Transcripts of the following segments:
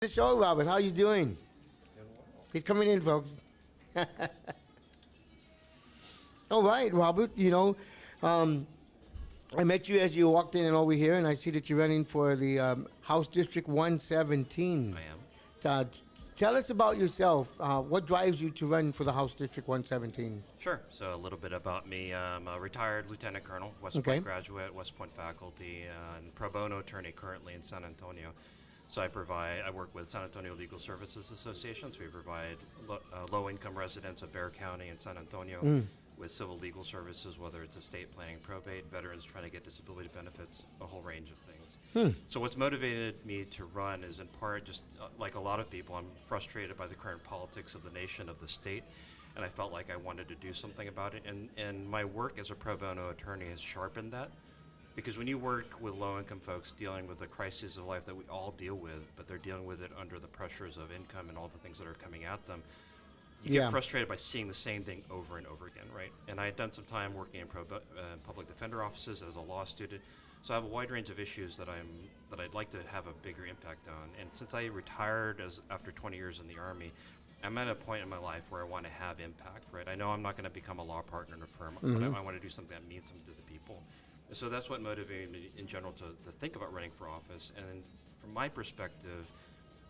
The show, Robert. How you doing? He's coming in, folks. All right, Robert. Um, I met you as you walked in and over here, and I see that you're running for the House District 117. I am. Tell us about yourself. What drives you to run for the House District 117? Sure. So a little bit about me. I'm a retired lieutenant colonel, West Okay. Point graduate, West Point faculty, and pro bono attorney currently in San Antonio. So I work with San Antonio Legal Services Association. So we provide low-income residents of Bexar County and San Antonio with civil legal services, whether it's estate planning, probate, veterans trying to get disability benefits, a whole range of things. So what's motivated me to run is in part just like a lot of people, I'm frustrated by the current politics of the nation, of the state, and I felt like I wanted to do something about it. And my work as a pro bono attorney has sharpened that. Because when you work with low-income folks dealing with the crises of life that we all deal with, but they're dealing with it under the pressures of income and all the things that are coming at them, you get frustrated by seeing the same thing over and over again, right? And I had done some time working in public defender offices as a law student, so I have a wide range of issues that I'd like to have a bigger impact on. And since I retired after 20 years in the Army, I'm at a point in my life where I want to have impact, right? I know I'm not going to become a law partner in a firm, but I want to do something that means something to the people. So that's what motivated me in general to think about running for office. And from my perspective,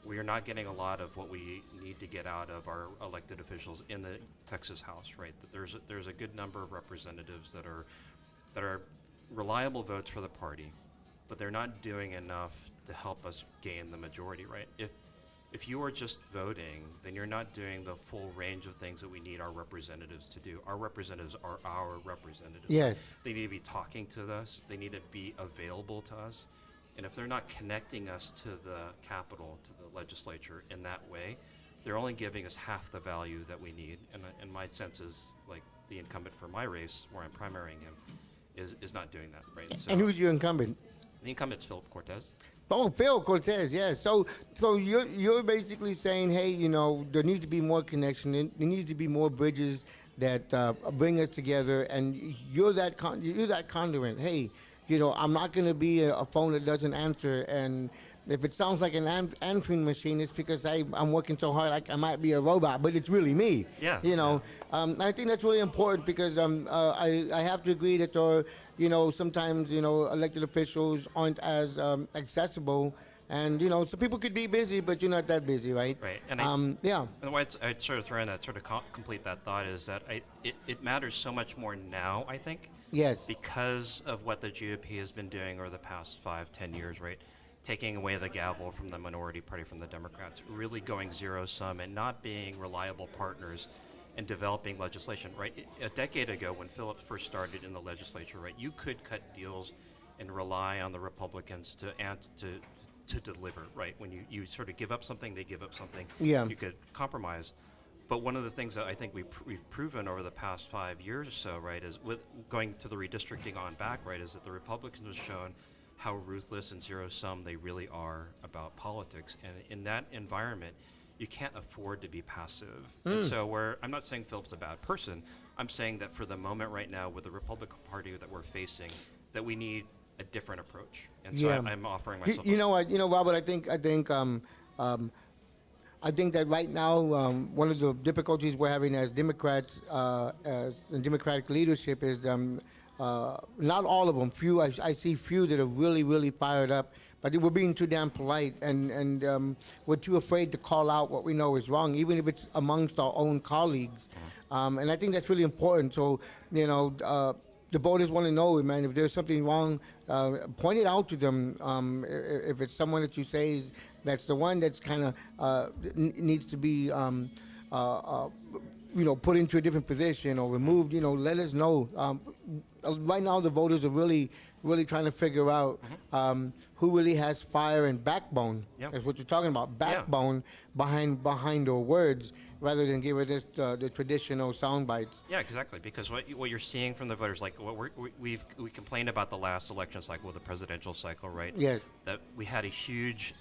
we are not getting a lot of what we need to get out of our elected officials in the Texas House, right? That there's a good number of representatives that are reliable votes for the party, but they're not doing enough to help us gain the majority, right? If you are just voting, then you're not doing the full range of things that we need our representatives to do. Our representatives are our representatives. Yes. They need to be talking to us. They need to be available to us. And if they're not connecting us to the Capitol, to the legislature in that way, they're only giving us half the value that we need. And my sense is, like, the incumbent for my race, where I'm primarying him, is not doing that, right? So And who's your incumbent? the incumbent's Philip Cortez. Oh, Phil Cortez, yes. So you're basically saying, hey, there needs to be more connection. There needs to be more bridges that bring us together. And you're that conduit. Hey, I'm not going to be a phone that doesn't answer. And if it sounds like an answering machine, it's because I'm working so hard, like I might be a robot, but it's really me. Yeah. I think that's really important because I have to agree that there are, sometimes, elected officials aren't as accessible. And, some people could be busy, but you're not that busy, right? Right. And yeah. And why I'd sort of throw in that sort of complete that thought is that it matters so much more now, I think. Yes. Because of what the GOP has been doing over the past 5-10 years, right? Taking away the gavel from the minority party, from the Democrats, really going zero-sum and not being reliable partners in developing legislation, right? A decade ago, when Philip first started in the legislature, right, you could cut deals and rely on the Republicans to deliver, right? When you sort of give up something, they give up something. Yeah. You could compromise. But one of the things that I think we've proven over the past 5 years or so, right, is with going to the redistricting on back, right, is that the Republicans have shown how ruthless and zero-sum they really are about politics. And in that environment, you can't afford to be passive. And so I'm not saying Philip's a bad person. I'm saying that for the moment right now with the Republican Party that we're facing, that we need a different approach. And so I'm offering myself. You know what? Robert, I think that right now, one of the difficulties we're having as Democrats, as in Democratic leadership, is not all of them. Few, I see few that are really, really fired up, but we're being too damn polite, and we're too afraid to call out what we know is wrong, even if it's amongst our own colleagues. And I think that's really important. So, the voters want to know, man, if there's something wrong, point it out to them. If it's someone that you say that's the one that's kind of needs to be, put into a different position or removed, let us know. Right now, the voters are really, really trying to figure out who really has fire and backbone. Yep. That's what you're talking about, backbone behind their words, rather than give it just the traditional sound bites. Yeah, exactly. Because what you're seeing from the voters, like we complained about the last election cycle, the presidential cycle, right? Yes. That we had a huge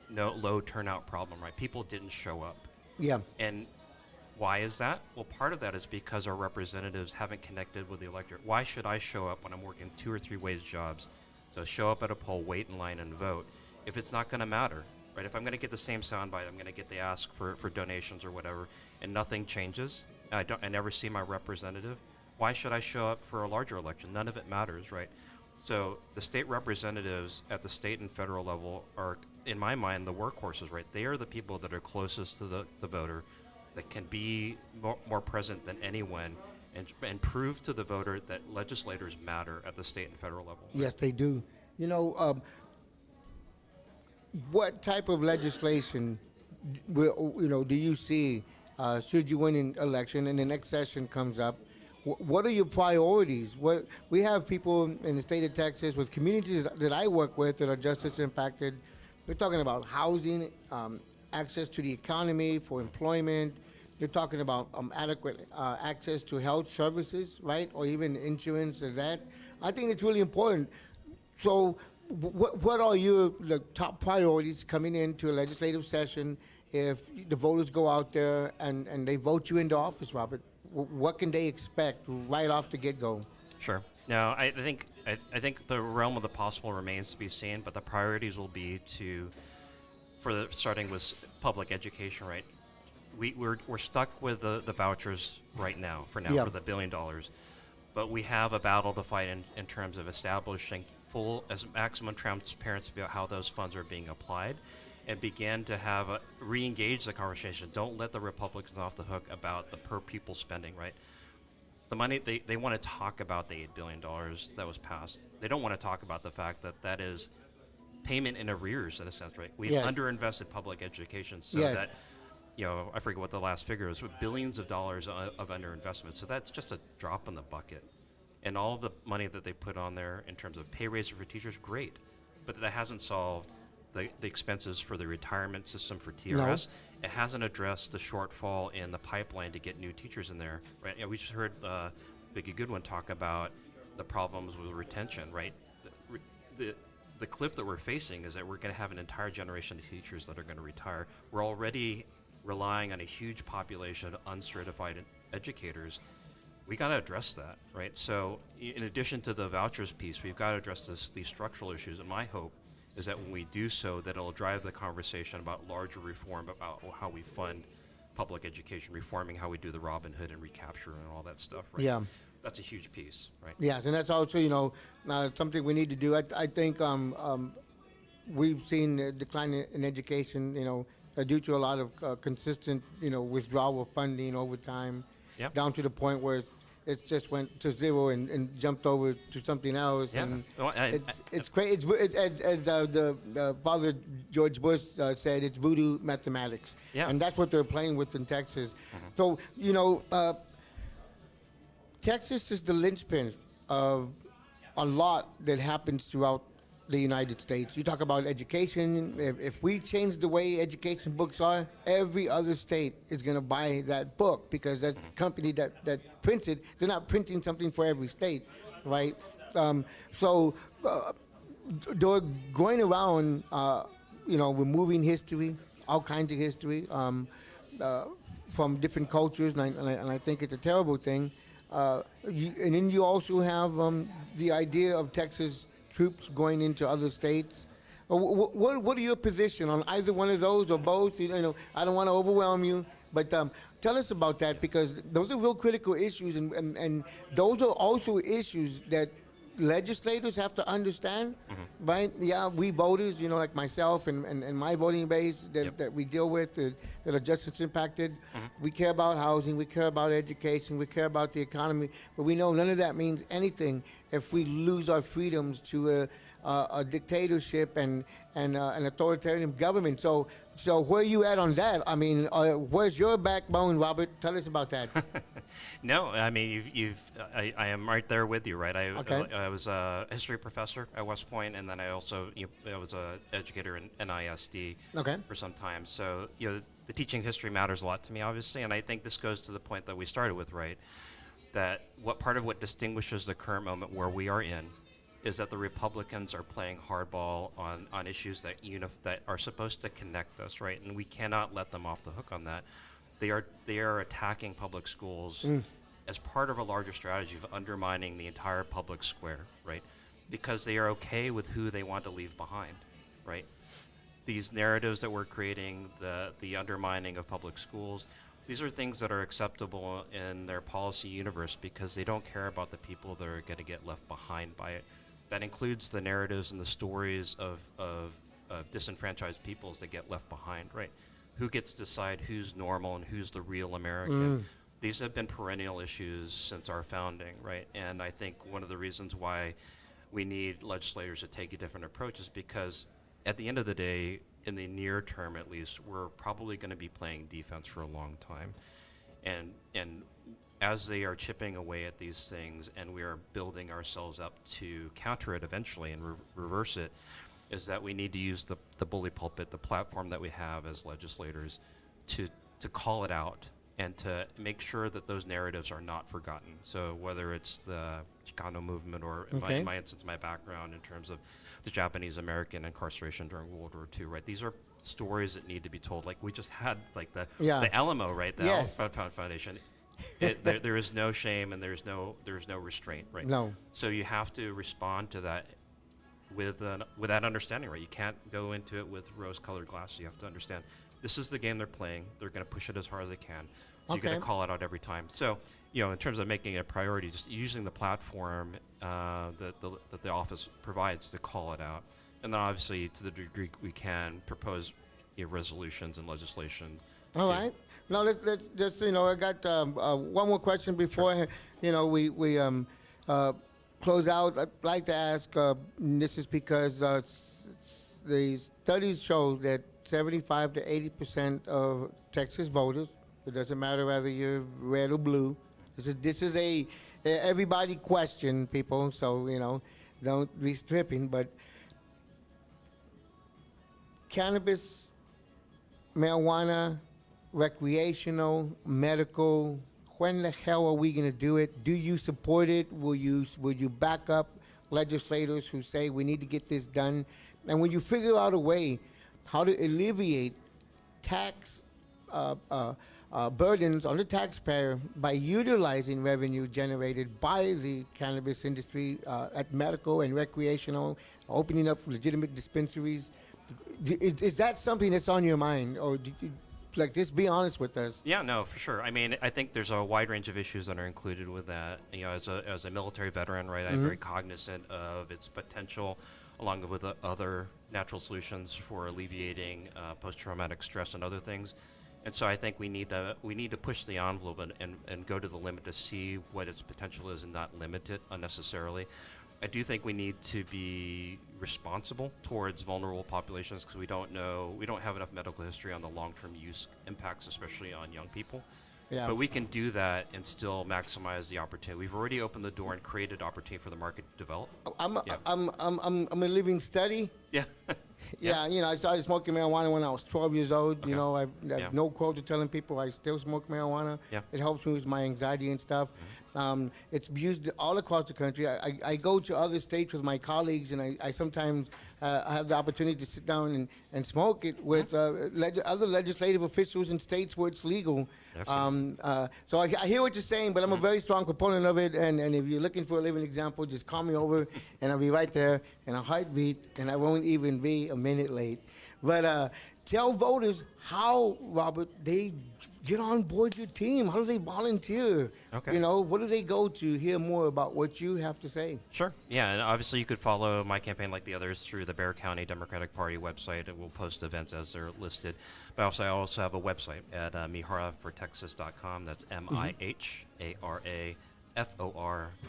low turnout problem, right? People didn't show up. Yeah. And why is that? Well, part of that is because our representatives haven't connected with the electorate. Why should I show up when I'm working 2 or 3 wage jobs to show up at a poll, wait in line, and vote if it's not going to matter? right? If I'm going to get the same soundbite, I'm going to get the ask for donations or whatever, and nothing changes. I never see my representative. Why should I show up for a larger election? None of it matters, right? So the state representatives at the state and federal level are, in my mind, the workhorses, right? They are the people that are closest to the voter, that can be more present than anyone, and prove to the voter that legislators matter at the state and federal level. Yes, they do. You know, what type of legislation do you see should you win an election and the next session comes up? What are your priorities? What we have people in the state of Texas with communities that I work with that are just as impacted. We're talking about housing, access to the economy for employment. You're talking about adequate access to health services, right, or even insurance or that. I think it's really important. So, what are your the top priorities coming into a legislative session if the voters go out there and they vote you into office, Robert? What can they expect right off the get-go? Sure. Now, I think the realm of the possible remains to be seen, but the priorities will be starting with public education, right? We're stuck with the vouchers right now, for the $1 billion. But we have a battle to fight in terms of establishing maximum transparency about how those funds are being applied, and begin to re-engage the conversation. Don't let the Republicans off the hook about the per pupil spending, right? The money, they want to talk about the $8 billion that was passed. They don't want to talk about the fact that is payment in arrears, in a sense, right? We've underinvested public education so that, I forget what the last figure is, but billions of dollars of underinvestment. So that's just a drop in the bucket. And all of the money that they put on there in terms of pay raises for teachers, great. But that hasn't solved the expenses for the retirement system for TRS. No. It hasn't addressed the shortfall in the pipeline to get new teachers in there, right? We just heard Vicki Goodwin talk about the problems with retention, right? The cliff that we're facing is that we're going to have an entire generation of teachers that are going to retire. We're already relying on a huge population of uncertified educators. We got to address that, right? So in addition to the vouchers piece, we've got to address these structural issues, and my hope is that when we do so, that it'll drive the conversation about larger reform, about how we fund public education, reforming how we do the Robin Hood and recapture and all that stuff, right? Yeah. That's a huge piece, right? Yes, and that's also, something we need to do. I think we've seen a decline in education, due to a lot of consistent, withdrawal of funding over time, down to the point where it just went to zero and jumped over to something else. Yeah. And it's crazy. As the father George Bush said, it's voodoo mathematics. Yeah. And that's what they're playing with in Texas. Mm-hmm. So, Texas is the linchpin of a lot that happens throughout the United States. You talk about education. If we change the way education books are, every other state is going to buy that book because that company that prints it, they're not printing something for every state, right? So they're going around, removing history, all kinds of history from different cultures, and I think it's a terrible thing. And then you also have the idea of Texas troops going into other states. What are your position on either one of those or both? I don't want to overwhelm you, but tell us about that, because those are real critical issues, and those are also issues that legislators have to understand, right? Yeah, we voters, like myself and my voting base that we deal with that are just as impacted. We care about housing, we care about education, we care about the economy, but we know none of that means anything if we lose our freedoms to a dictatorship and an authoritarian government. So where are you at on that? I mean, where's your backbone, Robert? Tell us about that. No, I mean, I am right there with you, right? I was a history professor at West Point, and then I also I was an educator in NISD for some time. So the teaching history matters a lot to me, obviously, and I think this goes to the point that we started with, right? That part of what distinguishes the current moment where we are in is that the Republicans are playing hardball on issues that that are supposed to connect us, right? And we cannot let them off the hook on that. They are attacking public schools as part of a larger strategy of undermining the entire public square, right? Because they are okay with who they want to leave behind, right? these narratives that we're creating, the undermining of public schools, these are things that are acceptable in their policy universe because they don't care about the people that are going to get left behind by it. That includes the narratives and the stories of disenfranchised peoples that get left behind, right? Who gets to decide who's normal and who's the real American? These have been perennial issues since our founding, right? And I think one of the reasons why we need legislators to take a different approach is because at the end of the day, in the near term at least, we're probably going to be playing defense for a long time. And as they are chipping away at these things and we are building ourselves up to counter it eventually and reverse it, is that we need to use the bully pulpit, the platform that we have as legislators, to call it out and to make sure that those narratives are not forgotten. So whether it's the Chicano movement or Okay. in my instance, my background in terms of the Japanese American incarceration during World War II, right? These are stories that need to be told. Like we just had like the Alamo, right? The Yes. Alamo Foundation. There is no shame and there's no restraint, right? No. So you have to respond to that with that understanding, right? You can't go into it with rose-colored glasses. You have to understand this is the game they're playing. They're going to push it as hard as they can. So you got Okay. to call it out every time. So, in terms of making it a priority, just using the platform that the office provides to call it out, and then obviously to the degree we can propose resolutions and legislation. All right. Now let's just I got one more question before we close out. I'd like to ask. This is because the studies show that 75 to 80% of Texas voters. It doesn't matter whether you're red or blue. This is a everybody question, people. So don't be stripping. But cannabis, marijuana, recreational, medical. When the hell are we going to do it? Do you support it? Will you back up legislators who say we need to get this done? And when you figure out a way how to alleviate tax burdens on the taxpayer by utilizing revenue generated by the cannabis industry at medical and recreational, opening up legitimate dispensaries, is that something that's on your mind, or just be honest with us? Yeah, no, for sure. I mean, I think there's a wide range of issues that are included with that. As a military veteran, right, I'm very cognizant of its potential, along with other natural solutions for alleviating post-traumatic stress and other things. And so I think we need to push the envelope and go to the limit to see what its potential is and not limit it unnecessarily. I do think we need to be responsible towards vulnerable populations because we don't have enough medical history on the long-term use impacts, especially on young people. Yeah. But we can do that and still maximize the opportunity. We've already opened the door and created opportunity for the market to develop. I'm a living study. Yeah. Yeah, I started smoking marijuana when I was 12 years old. Okay. I have no qualms of telling people I still smoke marijuana. Yeah. It helps me with my anxiety and stuff. It's used all across the country. I go to other states with my colleagues, and I sometimes have the opportunity to sit down and smoke it with other legislative officials in states where it's legal. So I hear what you're saying, but I'm a very strong proponent of it. And if you're looking for a living example, just call me over, and I'll be right there in a heartbeat, and I won't even be a minute late. But tell voters how, Robert, they get on board your team. How do they volunteer? Okay. What do they go to hear more about what you have to say? Sure. Yeah, and obviously you could follow my campaign like the others through the Bexar County Democratic Party website, and we'll post events as they're listed. But I also have a website at miharafortexas.com. That's MIHARAFOR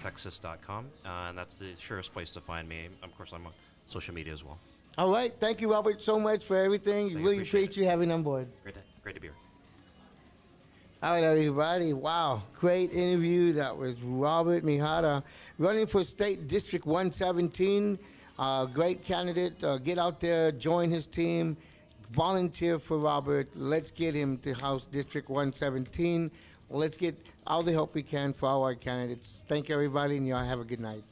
Texas.com, and that's the surest place to find me. Of course, I'm on social media as well. All right. Thank you, Robert, so much for everything. Really appreciate appreciate you having on board. Great to be here. All right, everybody. Wow. Great interview. That was Robert Mihara, running for State District 117. Great candidate. Get out there, join his team, volunteer for Robert. Let's get him to House District 117. Let's get all the help we can for all our candidates. Thank you, everybody, and y'all have a good night.